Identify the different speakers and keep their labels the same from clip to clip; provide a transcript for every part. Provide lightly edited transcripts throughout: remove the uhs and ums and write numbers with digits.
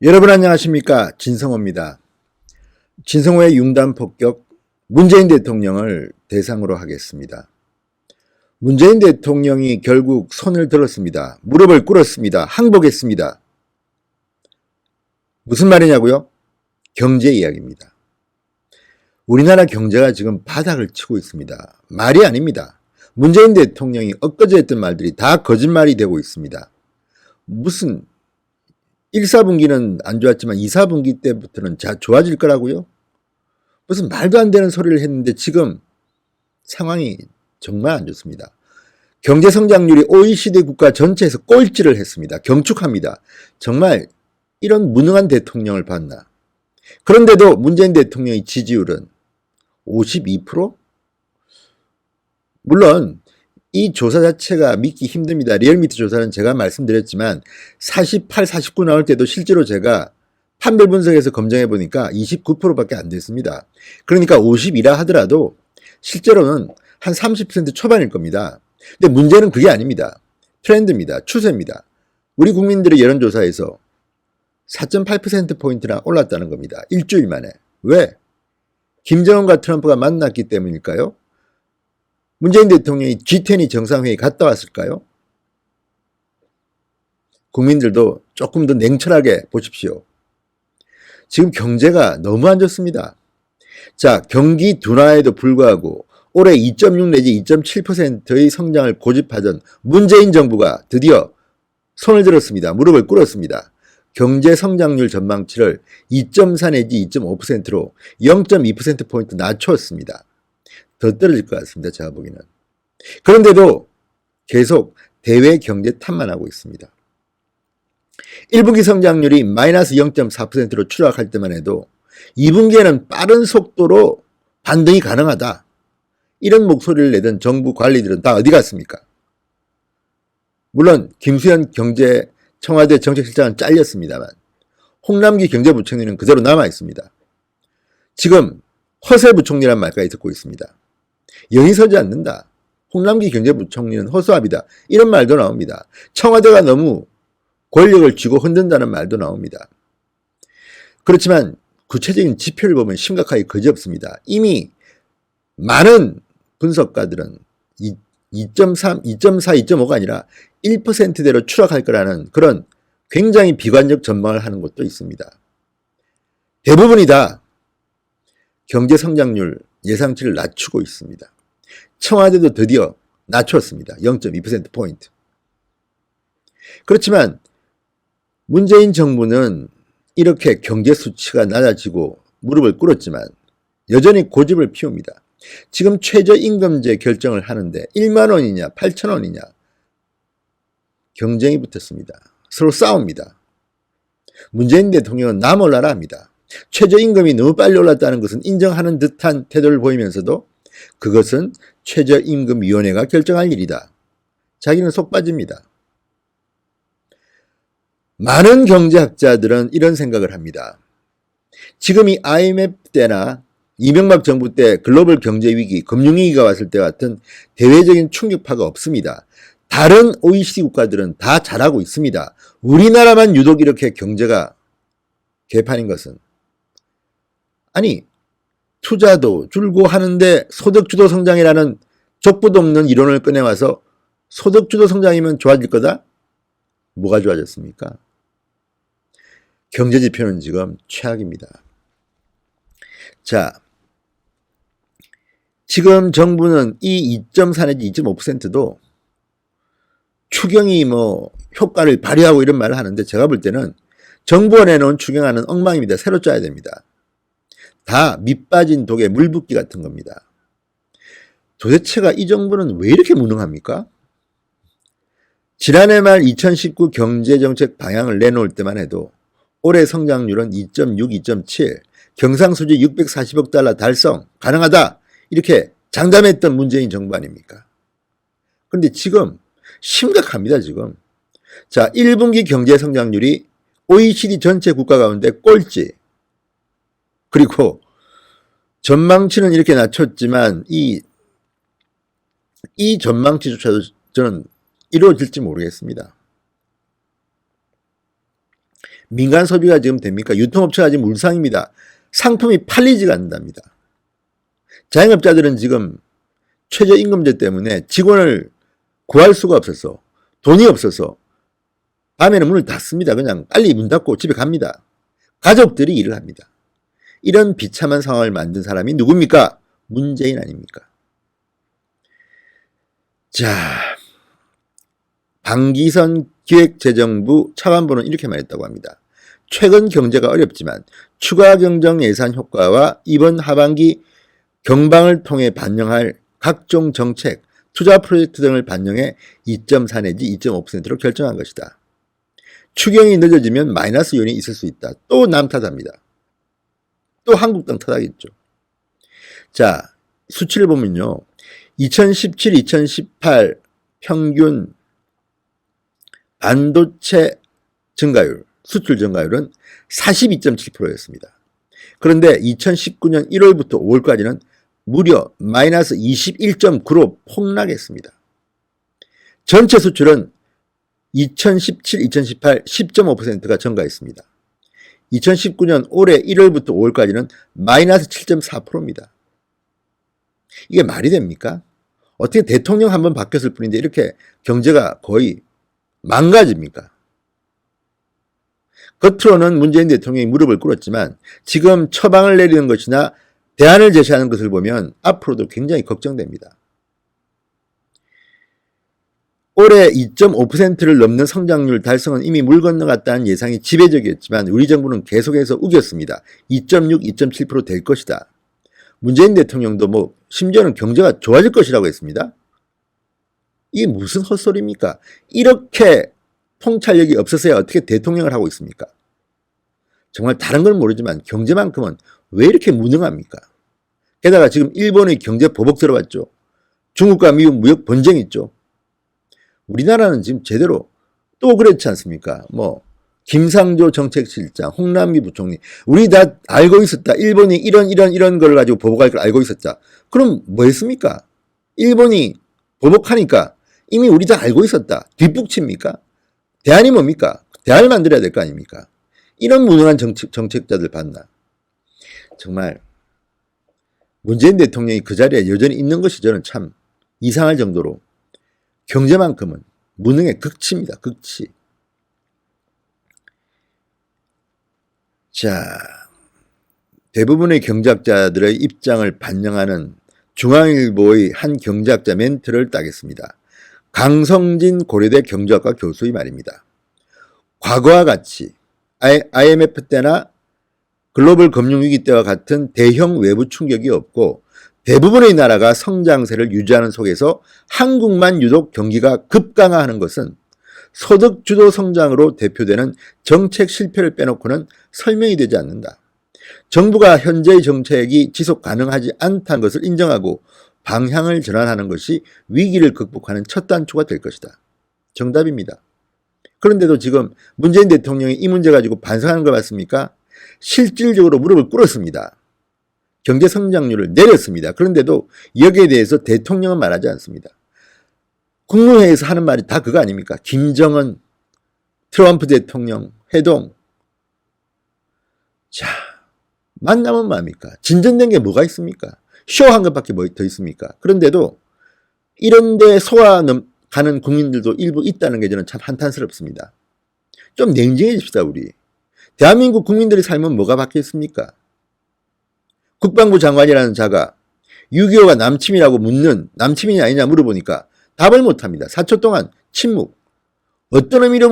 Speaker 1: 여러분 안녕하십니까? 진성호입니다. 진성호의 융단 폭격 문재인 대통령을 대상으로 하겠습니다. 문재인 대통령이 결국 손을 들었습니다. 무릎을 꿇었습니다. 항복했습니다. 무슨 말이냐고요? 경제 이야기입니다. 우리나라 경제가 지금 바닥을 치고 있습니다. 말이 아닙니다. 문재인 대통령이 엊그제 했던 말들이 다 거짓말이 되고 있습니다. 무슨 1, 4분기는 안 좋았지만 2, 4분기 때부터는 좋아질 거라고요? 무슨 말도 안 되는 소리를 했는데 지금 상황이 정말 안 좋습니다. 경제 성장률이 OECD 국가 전체에서 꼴찌를 했습니다. 경축합니다. 정말 이런 무능한 대통령을 봤나? 그런데도 문재인 대통령의 지지율은 52%? 물론 이 조사 자체가 믿기 힘듭니다. 리얼미터 조사는 제가 말씀드렸지만 48, 49 나올 때도 실제로 제가 판별 분석해서 검증해 보니까 29%밖에 안 됐습니다. 그러니까 50이라 하더라도 실제로는 한 30% 초반일 겁니다. 근데 문제는 그게 아닙니다. 트렌드입니다. 추세입니다. 우리 국민들의 여론조사에서 4.8%포인트나 올랐다는 겁니다. 일주일 만에. 왜? 김정은과 트럼프가 만났기 때문일까요? 문재인 대통령이 G20 정상회의 갔다 왔을까요? 국민들도 조금 더 냉철하게 보십시오. 지금 경제가 너무 안 좋습니다. 자, 경기 둔화에도 불구하고 올해 2.6 내지 2.7%의 성장을 고집하던 문재인 정부가 드디어 손을 들었습니다. 무릎을 꿇었습니다. 경제 성장률 전망치를 2.4 내지 2.5%로 0.2%포인트 낮췄습니다. 더 떨어질 것 같습니다. 제가 보기에는. 그런데도 계속 대외 경제 탓만 하고 있습니다. 1분기 성장률이 마이너스 0.4%로 추락할 때만 해도 2분기에는 빠른 속도로 반등이 가능하다. 이런 목소리를 내던 정부 관리들은 다 어디 갔습니까? 물론 김수현 청와대 정책실장은 잘렸습니다만 홍남기 경제부총리는 그대로 남아 있습니다. 지금 허세 부총리란 말까지 듣고 있습니다. 영이 서지 않는다. 홍남기 경제부총리는 허수아비다. 이런 말도 나옵니다. 청와대가 너무 권력을 쥐고 흔든다는 말도 나옵니다. 그렇지만 구체적인 지표를 보면 심각하게 그지없습니다. 이미 많은 분석가들은 2.3, 2.4, 2.5가 아니라 1%대로 추락할 거라는 그런 굉장히 비관적 전망을 하는 곳도 있습니다. 대부분이 다 경제 성장률 예상치를 낮추고 있습니다. 청와대도 드디어 낮췄습니다. 0.2%포인트. 그렇지만 문재인 정부는 이렇게 경제 수치가 낮아지고 무릎을 꿇었지만 여전히 고집을 피웁니다. 지금 최저임금제 결정을 하는데 1만 원이냐 8천 원이냐 경쟁이 붙었습니다. 서로 싸웁니다. 문재인 대통령은 나 몰라라 합니다. 최저임금이 너무 빨리 올랐다는 것은 인정하는 듯한 태도를 보이면서도 그것은 최저임금위원회가 결정할 일이다. 자기는 속 빠집니다. 많은 경제학자들은 이런 생각을 합니다. 지금 이 IMF 때나 이명박 정부 때 글로벌 경제위기, 금융위기가 왔을 때 같은 대외적인 충격파가 없습니다. 다른 OECD 국가들은 다 잘하고 있습니다. 우리나라만 유독 이렇게 경제가 개판인 것은 아니 투자도 줄고 하는데 소득주도 성장이라는 족보도 없는 이론을 꺼내와서 소득주도 성장이면 좋아질 거다? 뭐가 좋아졌습니까? 경제지표는 지금 최악입니다. 자, 지금 정부는 이 2.4 내지 2.5%도 추경이 효과를 발휘하고 이런 말을 하는데 제가 볼 때는 정부가 내놓은 추경안은 엉망입니다. 새로 짜야 됩니다. 다 밑빠진 독에 물 붓기 같은 겁니다. 도대체가 이 정부는 왜 이렇게 무능합니까? 지난해 말 2019 경제정책 방향을 내놓을 때만 해도 올해 성장률은 2.6, 2.7, 경상수지 640억 달러 달성 가능하다 이렇게 장담했던 문재인 정부 아닙니까? 그런데 지금 심각합니다. 지금. 자, 1분기 경제 성장률이 OECD 전체 국가 가운데 꼴찌. 그리고 전망치는 이렇게 낮췄지만 이 전망치조차도 저는 이루어질지 모르겠습니다. 민간 소비가 지금 됩니까? 유통업체가 지금 울상입니다. 상품이 팔리지가 않는답니다. 자영업자들은 지금 최저임금제 때문에 직원을 구할 수가 없어서 돈이 없어서 밤에는 문을 닫습니다. 그냥 빨리 문 닫고 집에 갑니다. 가족들이 일을 합니다. 이런 비참한 상황을 만든 사람이 누굽니까? 문재인 아닙니까? 자, 방기선 기획재정부 차관보는 이렇게 말했다고 합니다. 최근 경제가 어렵지만 추가 경정 예산 효과와 이번 하반기 경방을 통해 반영할 각종 정책, 투자 프로젝트 등을 반영해 2.4 내지 2.5%로 결정한 것이다. 추경이 늦어지면 마이너스 요인이 있을 수 있다. 또 남 탓합니다. 또 한국당 탓하겠죠. 자, 수치를 보면요. 2017, 2018 평균 반도체 증가율, 수출 증가율은 42.7%였습니다. 그런데 2019년 1월부터 5월까지는 무려 마이너스 21.9로 폭락했습니다. 전체 수출은 2017, 2018 10.5%가 증가했습니다. 2019년 올해 1월부터 5월까지는 마이너스 7.4%입니다. 이게 말이 됩니까? 어떻게 대통령 한 번 바뀌었을 뿐인데 이렇게 경제가 거의 망가집니까? 겉으로는 문재인 대통령이 무릎을 꿇었지만 지금 처방을 내리는 것이나 대안을 제시하는 것을 보면 앞으로도 굉장히 걱정됩니다. 올해 2.5%를 넘는 성장률 달성은 이미 물 건너갔다는 예상이 지배적이었지만 우리 정부는 계속해서 우겼습니다. 2.6, 2.7% 될 것이다. 문재인 대통령도 심지어는 경제가 좋아질 것이라고 했습니다. 이게 무슨 헛소리입니까? 이렇게 통찰력이 없어서야 어떻게 대통령을 하고 있습니까? 정말 다른 건 모르지만 경제만큼은 왜 이렇게 무능합니까? 게다가 지금 일본의 경제 보복 들어봤죠. 중국과 미국 무역 분쟁 있죠. 우리나라는 지금 제대로 또 그렇지 않습니까? 김상조 정책실장, 홍남기 부총리, 우리 다 알고 있었다. 일본이 이런 걸 가지고 보복할 걸 알고 있었다. 그럼 뭐 했습니까? 일본이 보복하니까 이미 우리 다 알고 있었다. 뒷북칩니까? 대안이 뭡니까? 대안을 만들어야 될 거 아닙니까? 이런 무능한 정책자들 봤나? 정말 문재인 대통령이 그 자리에 여전히 있는 것이 저는 참 이상할 정도로 경제만큼은 무능의 극치입니다. 극치. 자, 대부분의 경제학자들의 입장을 반영하는 중앙일보의 한 경제학자 멘트를 따겠습니다. 강성진 고려대 경제학과 교수의 말입니다. 과거와 같이 IMF 때나 글로벌 금융위기 때와 같은 대형 외부 충격이 없고 대부분의 나라가 성장세를 유지하는 속에서 한국만 유독 경기가 급강하하는 것은 소득 주도 성장으로 대표되는 정책 실패를 빼놓고는 설명이 되지 않는다. 정부가 현재의 정책이 지속 가능하지 않다는 것을 인정하고 방향을 전환하는 것이 위기를 극복하는 첫 단추가 될 것이다. 정답입니다. 그런데도 지금 문재인 대통령이 이 문제 가지고 반성하는 거 맞습니까? 실질적으로 무릎을 꿇었습니다. 경제 성장률을 내렸습니다. 그런데도 여기에 대해서 대통령은 말하지 않습니다. 국무회의에서 하는 말이 다 그거 아닙니까? 김정은, 트럼프 대통령, 회동. 자, 만나면 뭐합니까? 진전된 게 뭐가 있습니까? 쇼한 것밖에 뭐 더 있습니까? 그런데도 이런데 소화가는 국민들도 일부 있다는 게 저는 참 한탄스럽습니다. 좀 냉정해집시다 우리. 대한민국 국민들의 삶은 뭐가 바뀌었습니까? 국방부 장관이라는 자가 6.25가 남침이라고 묻는, 남침이냐 아니냐 물어보니까 답을 못합니다. 4초 동안 침묵. 어떤 의미로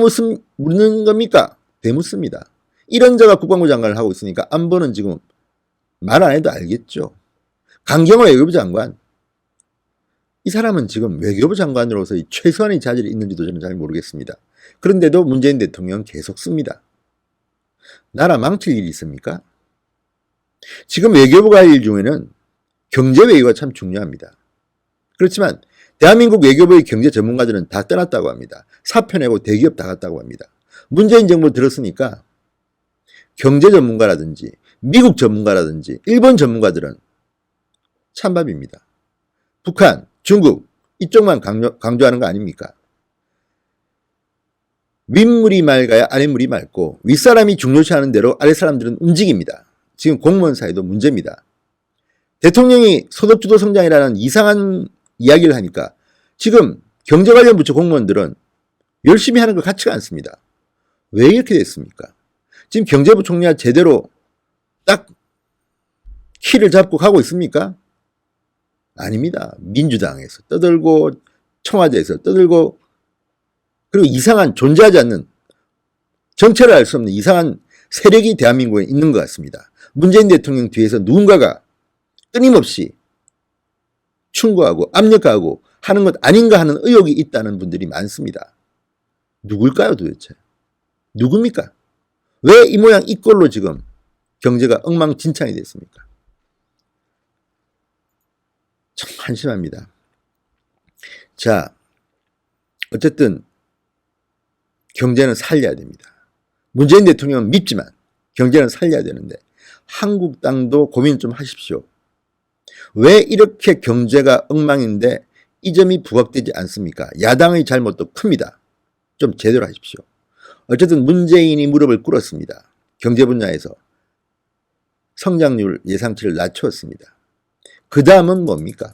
Speaker 1: 묻는 겁니까? 되묻습니다. 이런 자가 국방부 장관을 하고 있으니까 안보는 지금 말 안 해도 알겠죠. 강경화 외교부 장관. 이 사람은 지금 외교부 장관으로서의 최소한의 자질이 있는지도 저는 잘 모르겠습니다. 그런데도 문재인 대통령은 계속 씁니다. 나라 망칠 일이 있습니까? 지금 외교부가 할 일 중에는 경제 외교가 참 중요합니다. 그렇지만 대한민국 외교부의 경제 전문가들은 다 떠났다고 합니다. 사표 내고 대기업 다 갔다고 합니다. 문재인 정부 들었으니까 경제 전문가라든지 미국 전문가라든지 일본 전문가들은 찬밥입니다. 북한, 중국 이쪽만 강조하는 거 아닙니까? 윗물이 맑아야 아랫물이 맑고 윗사람이 중요시하는 대로 아랫사람들은 움직입니다. 지금 공무원 사회도 문제입니다. 대통령이 소득주도 성장이라는 이상한 이야기를 하니까 지금 경제 관련 부처 공무원들은 열심히 하는 것 같지가 않습니다. 왜 이렇게 됐습니까? 지금 경제부총리가 제대로 딱 키를 잡고 가고 있습니까? 아닙니다. 민주당에서 떠들고 청와대에서 떠들고 그리고 이상한 존재하지 않는 정체를 알 수 없는 이상한 세력이 대한민국에 있는 것 같습니다. 문재인 대통령 뒤에서 누군가가 끊임없이 충고하고 압력하고 하는 것 아닌가 하는 의혹이 있다는 분들이 많습니다. 누굴까요 도대체? 누굽니까? 왜 이 모양 이 꼴로 지금 경제가 엉망진창이 됐습니까? 참 한심합니다. 자, 어쨌든 경제는 살려야 됩니다. 문재인 대통령은 밉지만 경제는 살려야 되는데 한국 땅도 고민 좀 하십시오. 왜 이렇게 경제가 엉망인데 이 점이 부각되지 않습니까? 야당의 잘못도 큽니다. 좀 제대로 하십시오. 어쨌든 문재인이 무릎을 꿇었습니다. 경제 분야에서 성장률 예상치를 낮추었습니다. 그 다음은 뭡니까?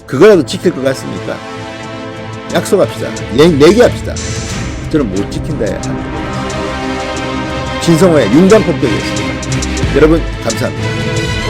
Speaker 1: 그거라도 지킬 것 같습니까? 약속합시다. 내기합시다. 저는 못 지킨다 해야 합니다. 진성호의 융단폭격이었습니다. 여러분 감사합니다.